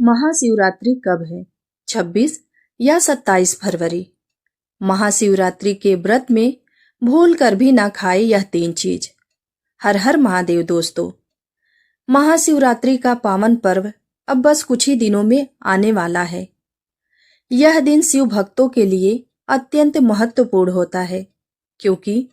महाशिवरात्रि कब है? 26 या 27 फरवरी। महाशिवरात्रि के व्रत में भूल कर भी ना खाए यह 3 चीज। हर हर महादेव दोस्तों। महाशिवरात्रि का पावन पर्व अब बस कुछ ही दिनों में आने वाला है। यह दिन शिव भक्तों के लिए अत्यंत महत्वपूर्ण होता है, क्योंकि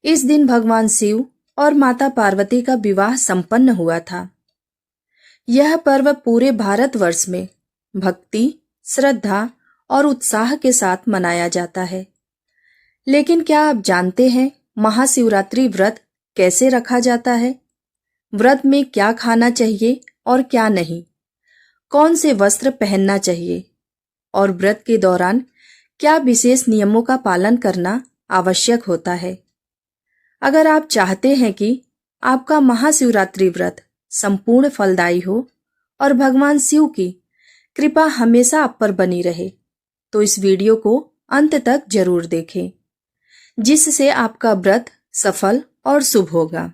इस दिन भगवान शिव और माता पार्वती का विवाह संपन्न हुआ था। यह पर्व पूरे भारतवर्ष में भक्ति, श्रद्धा और उत्साह के साथ मनाया जाता है। लेकिन क्या आप जानते हैं महाशिवरात्रि व्रत कैसे रखा जाता है? व्रत में क्या खाना चाहिए और क्या नहीं? कौन से वस्त्र पहनना चाहिए? और व्रत के दौरान क्या विशेष नियमों का पालन करना आवश्यक होता है? अगर आप चाहते हैं कि आपका महाशिवरात्रि व्रत संपूर्ण फलदायी हो और भगवान शिव की कृपा हमेशा आप पर बनी रहे, तो इस वीडियो को अंत तक जरूर देखें, जिससे आपका व्रत सफल और शुभ होगा।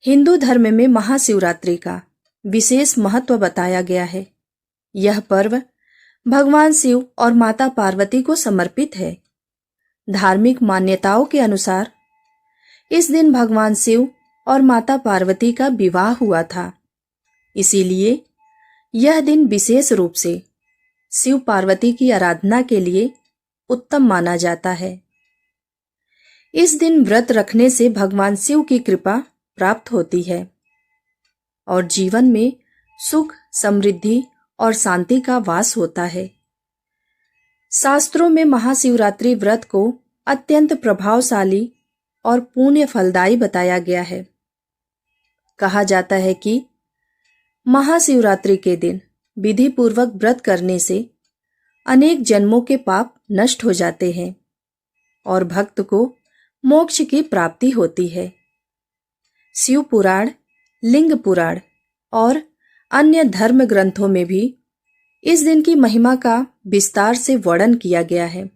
हिंदू धर्म में महाशिवरात्रि का विशेष महत्व बताया गया है। यह पर्व भगवान शिव और माता पार्वती को समर्पित है। धार्मिक मान्यताओं के अनुसार इस दिन भगवान शिव और माता पार्वती का विवाह हुआ था। इसीलिए यह दिन विशेष रूप से शिव पार्वती की आराधना के लिए उत्तम माना जाता है। इस दिन व्रत रखने से भगवान शिव की कृपा प्राप्त होती है और जीवन में सुख, समृद्धि और शांति का वास होता है। शास्त्रों में महाशिवरात्रि व्रत को अत्यंत प्रभावशाली और पुण्य फलदायी बताया गया है। कहा जाता है कि महाशिवरात्रि के दिन विधि पूर्वक व्रत करने से अनेक जन्मों के पाप नष्ट हो जाते हैं और भक्त को मोक्ष की प्राप्ति होती है। शिव पुराण, लिंग पुराण और अन्य धर्म ग्रंथों में भी इस दिन की महिमा का विस्तार से वर्णन किया गया है।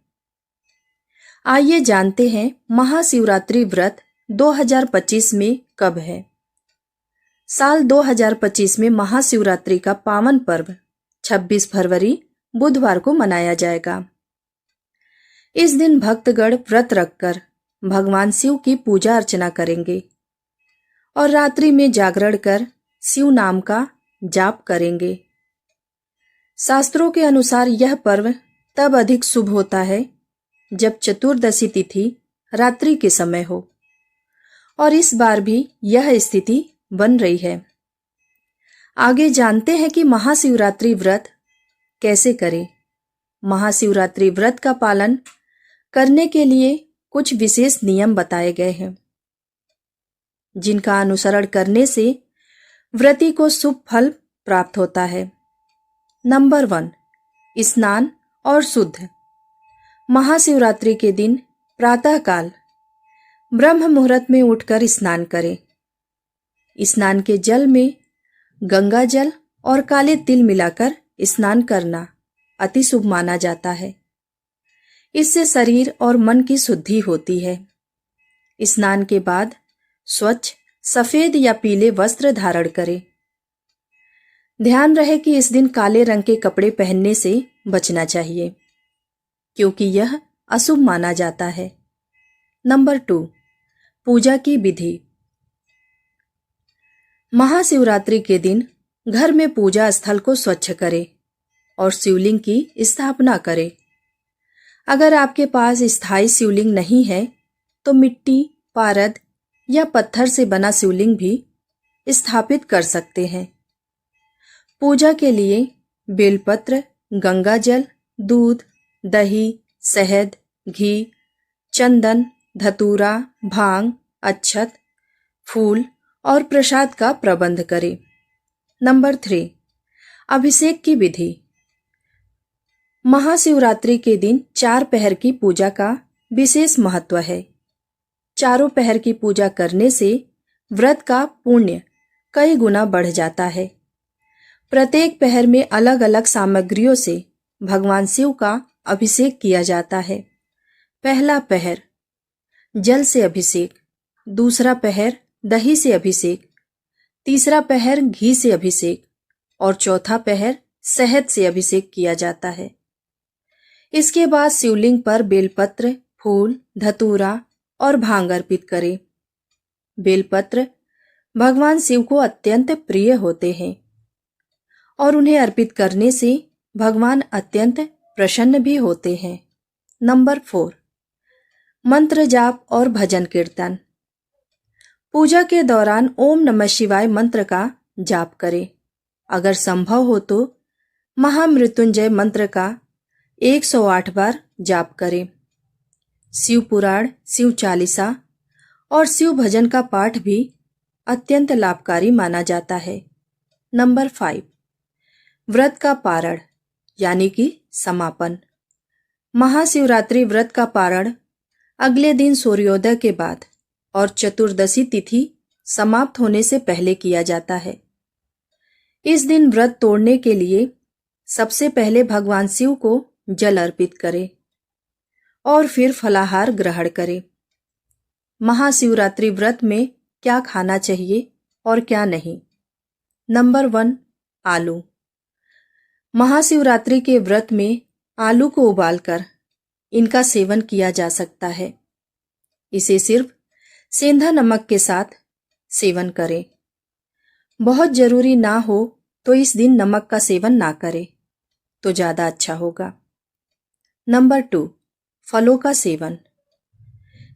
आइए जानते हैं महाशिवरात्रि व्रत 2025 में कब है। साल 2025 में महाशिवरात्रि का पावन पर्व 26 फरवरी बुधवार को मनाया जाएगा। इस दिन भक्तगण व्रत रखकर भगवान शिव की पूजा अर्चना करेंगे और रात्रि में जागरण कर शिव नाम का जाप करेंगे। शास्त्रों के अनुसार यह पर्व तब अधिक शुभ होता है जब चतुर्दशी तिथि रात्रि के समय हो, और इस बार भी यह स्थिति बन रही है। आगे जानते हैं कि महाशिवरात्रि व्रत कैसे करें। महाशिवरात्रि व्रत का पालन करने के लिए कुछ विशेष नियम बताए गए हैं, जिनका अनुसरण करने से व्रती को शुभ फल प्राप्त होता है। नंबर 1, स्नान और शुद्ध। महाशिवरात्रि के दिन प्रातःकाल ब्रह्म मुहूर्त में उठकर स्नान करें। स्नान के जल में गंगा जल और काले तिल मिलाकर स्नान करना अति शुभ माना जाता है। इससे शरीर और मन की शुद्धि होती है। स्नान के बाद स्वच्छ सफेद या पीले वस्त्र धारण करें। ध्यान रहे कि इस दिन काले रंग के कपड़े पहनने से बचना चाहिए, क्योंकि यह अशुभ माना जाता है। नंबर 2, पूजा की विधि। महाशिवरात्रि के दिन घर में पूजा स्थल को स्वच्छ करें और शिवलिंग की स्थापना करें। अगर आपके पास स्थायी शिवलिंग नहीं है तो मिट्टी, पारद या पत्थर से बना शिवलिंग भी स्थापित कर सकते हैं। पूजा के लिए बेलपत्र, गंगा जल, दूध, दही, शहद, घी, चंदन, धतूरा, भांग, अक्षत, फूल और प्रसाद का प्रबंध करें। नंबर 3, अभिषेक की विधि। महाशिवरात्रि के दिन 4 पहर की पूजा का विशेष महत्व है। चारों पहर की पूजा करने से व्रत का पुण्य कई गुना बढ़ जाता है। प्रत्येक पहर में अलग अलग सामग्रियों से भगवान शिव का अभिषेक किया जाता है। पहला पहर जल से अभिषेक, दूसरा पहर दही से अभिषेक, तीसरा पहर घी से अभिषेक और चौथा पहर शहद से अभिषेक किया जाता है। इसके बाद शिवलिंग पर बेलपत्र, फूल, धतूरा और भांग अर्पित करें। बेलपत्र भगवान शिव को अत्यंत प्रिय होते हैं और उन्हें अर्पित करने से भगवान अत्यंत प्रसन्न भी होते हैं। नंबर 4, मंत्र जाप और भजन कीर्तन। पूजा के दौरान ओम नमः शिवाय मंत्र का जाप करें। अगर संभव हो तो महामृत्युंजय मंत्र का 108 बार जाप करें। शिव पुराण, शिव चालीसा और शिव भजन का पाठ भी अत्यंत लाभकारी माना जाता है। नंबर 5, व्रत का पारण यानी कि समापन। महाशिवरात्रि व्रत का पारण अगले दिन सूर्योदय के बाद और चतुर्दशी तिथि समाप्त होने से पहले किया जाता है। इस दिन व्रत तोड़ने के लिए सबसे पहले भगवान शिव को जल अर्पित करें और फिर फलाहार ग्रहण करें। महाशिवरात्रि व्रत में क्या खाना चाहिए और क्या नहीं। नंबर 1, आलू। महाशिवरात्रि के व्रत में आलू को उबालकर इनका सेवन किया जा सकता है। इसे सिर्फ सेंधा नमक के साथ सेवन करें। बहुत जरूरी ना हो तो इस दिन नमक का सेवन ना करें तो ज्यादा अच्छा होगा। नंबर 2, फलों का सेवन।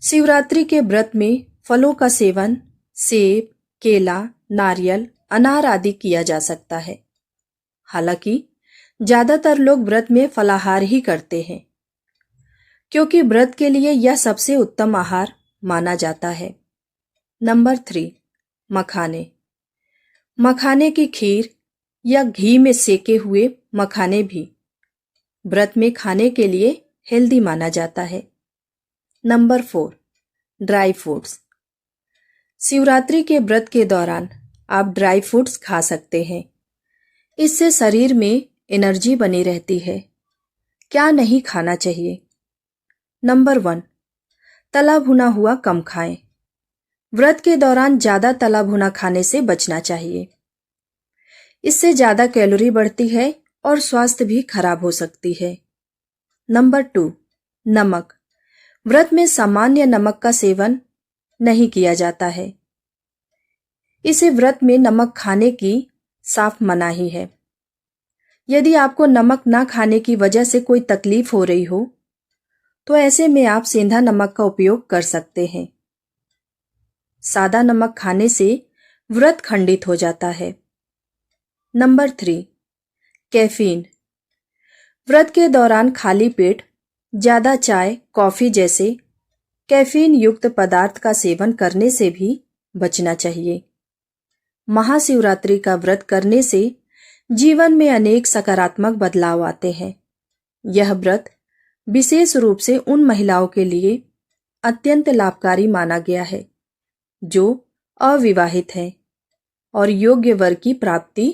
शिवरात्रि के व्रत में फलों का सेवन सेब, केला, नारियल, अनार आदि किया जा सकता है। हालांकि ज्यादातर लोग व्रत में फलाहार ही करते हैं क्योंकि व्रत के लिए यह सबसे उत्तम आहार माना जाता है। नंबर 3, मखाने। मखाने की खीर या घी में सेके हुए मखाने भी व्रत में खाने के लिए हेल्दी माना जाता है। Number 4, dry fruits. शिवरात्रि के व्रत के दौरान आप ड्राई फ्रूट्स खा सकते हैं। इससे शरीर में एनर्जी बनी रहती है। क्या नहीं खाना चाहिए। नंबर 1, तला भुना हुआ कम खाएं। व्रत के दौरान ज्यादा तला भुना खाने से बचना चाहिए। इससे ज्यादा कैलोरी बढ़ती है और स्वास्थ्य भी खराब हो सकती है। नंबर 2, नमक। व्रत में सामान्य नमक का सेवन नहीं किया जाता है। इसे व्रत में नमक खाने की साफ मनाही है। यदि आपको नमक ना खाने की वजह से कोई तकलीफ हो रही हो तो ऐसे में आप सेंधा नमक का उपयोग कर सकते हैं। सादा नमक खाने से व्रत खंडित हो जाता है। Number 3, caffeine. व्रत के दौरान खाली पेट ज्यादा चाय, कॉफी जैसे कैफीन युक्त पदार्थ का सेवन करने से भी बचना चाहिए। महाशिवरात्रि का व्रत करने से जीवन में अनेक सकारात्मक बदलाव आते हैं। यह व्रत विशेष रूप से उन महिलाओं के लिए अत्यंत लाभकारी माना गया है जो अविवाहित हैं और योग्य वर की प्राप्ति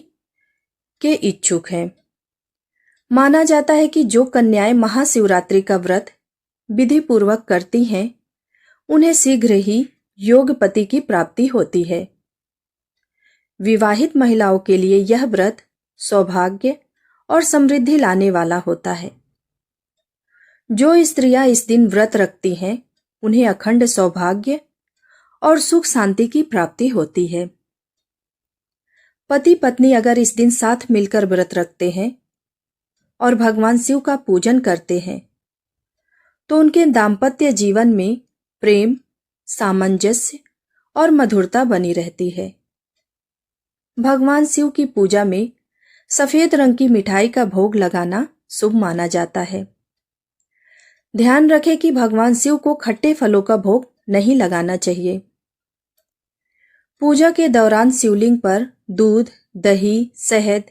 के इच्छुक हैं। माना जाता है कि जो कन्याएं महाशिवरात्रि का व्रत विधि पूर्वक करती हैं उन्हें शीघ्र ही योग्य पति की प्राप्ति होती है। विवाहित महिलाओं के लिए यह व्रत सौभाग्य और समृद्धि लाने वाला होता है। जो स्त्रियां इस दिन व्रत रखती हैं उन्हें अखंड सौभाग्य और सुख शांति की प्राप्ति होती है। पति पत्नी अगर इस दिन साथ मिलकर व्रत रखते हैं और भगवान शिव का पूजन करते हैं तो उनके दाम्पत्य जीवन में प्रेम, सामंजस्य और मधुरता बनी रहती है। भगवान शिव की पूजा में सफेद रंग की मिठाई का भोग लगाना शुभ माना जाता है। ध्यान रखें कि भगवान शिव को खट्टे फलों का भोग नहीं लगाना चाहिए। पूजा के दौरान शिवलिंग पर दूध, दही, शहद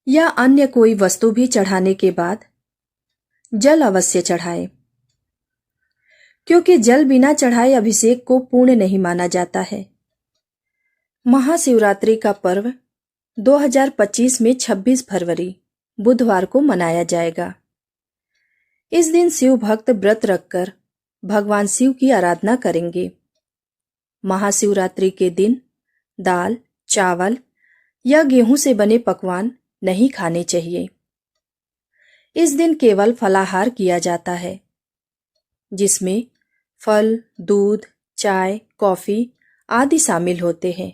या अन्य कोई वस्तु भी चढ़ाने के बाद जल अवश्य चढ़ाएं, क्योंकि जल बिना चढ़ाए अभिषेक को पूर्ण नहीं माना जाता है। महाशिवरात्रि का पर्व 2025 में 26 फरवरी बुधवार को मनाया जाएगा। इस दिन शिव भक्त व्रत रखकर भगवान शिव की आराधना करेंगे। महाशिवरात्रि के दिन दाल, चावल या गेहूं से बने पकवान नहीं खाने चाहिए। इस दिन केवल फलाहार किया जाता है, जिसमें फल, दूध, चाय, कॉफी आदि शामिल होते हैं।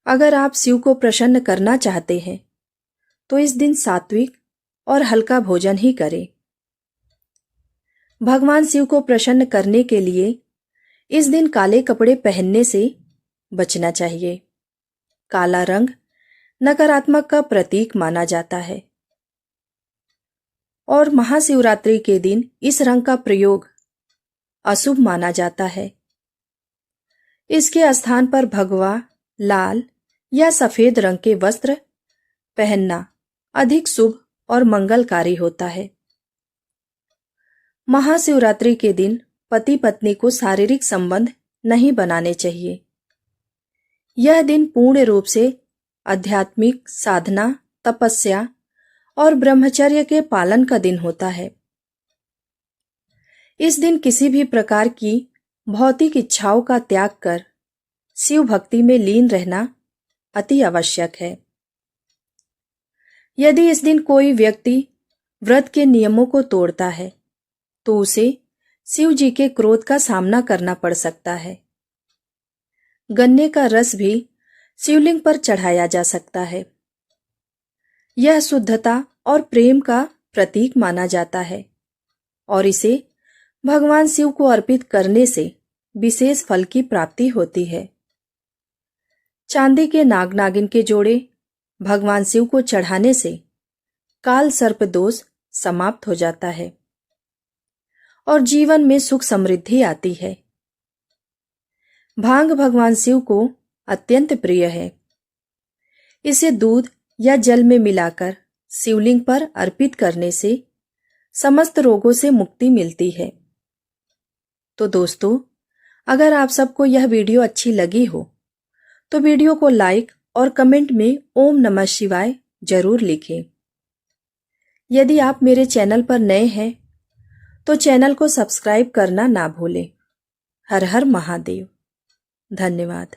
अगर आप शिव को प्रसन्न करना चाहते हैं तो इस दिन सात्विक और हल्का भोजन ही करें। भगवान शिव को प्रसन्न करने के लिए इस दिन काले कपड़े पहनने से बचना चाहिए। काला रंग नकारात्मक का प्रतीक माना जाता है और महाशिवरात्रि के दिन इस रंग का प्रयोग अशुभ माना जाता है। इसके स्थान पर भगवा, लाल या सफेद रंग के वस्त्र पहनना अधिक शुभ और मंगलकारी होता है। महाशिवरात्रि के दिन पति पत्नी को शारीरिक संबंध नहीं बनाने चाहिए। यह दिन पूर्ण रूप से आध्यात्मिक साधना, तपस्या और ब्रह्मचर्य के पालन का दिन होता है। इस दिन किसी भी प्रकार की भौतिक इच्छाओं का त्याग कर शिव भक्ति में लीन रहना अति आवश्यक है। यदि इस दिन कोई व्यक्ति व्रत के नियमों को तोड़ता है तो उसे शिव जी के क्रोध का सामना करना पड़ सकता है। गन्ने का रस भी शिवलिंग पर चढ़ाया जा सकता है। यह शुद्धता और प्रेम का प्रतीक माना जाता है और इसे भगवान शिव को अर्पित करने से विशेष फल की प्राप्ति होती है। चांदी के नाग नागिन के जोड़े भगवान शिव को चढ़ाने से काल सर्प दोष समाप्त हो जाता है और जीवन में सुख समृद्धि आती है। भांग भगवान शिव को अत्यंत प्रिय है। इसे दूध या जल में मिलाकर शिवलिंग पर अर्पित करने से समस्त रोगों से मुक्ति मिलती है। तो दोस्तों, अगर आप सबको यह वीडियो अच्छी लगी हो तो वीडियो को लाइक और कमेंट में ओम नमः शिवाय जरूर लिखें। यदि आप मेरे चैनल पर नए हैं तो चैनल को सब्सक्राइब करना ना भूलें। हर हर महादेव। धन्यवाद।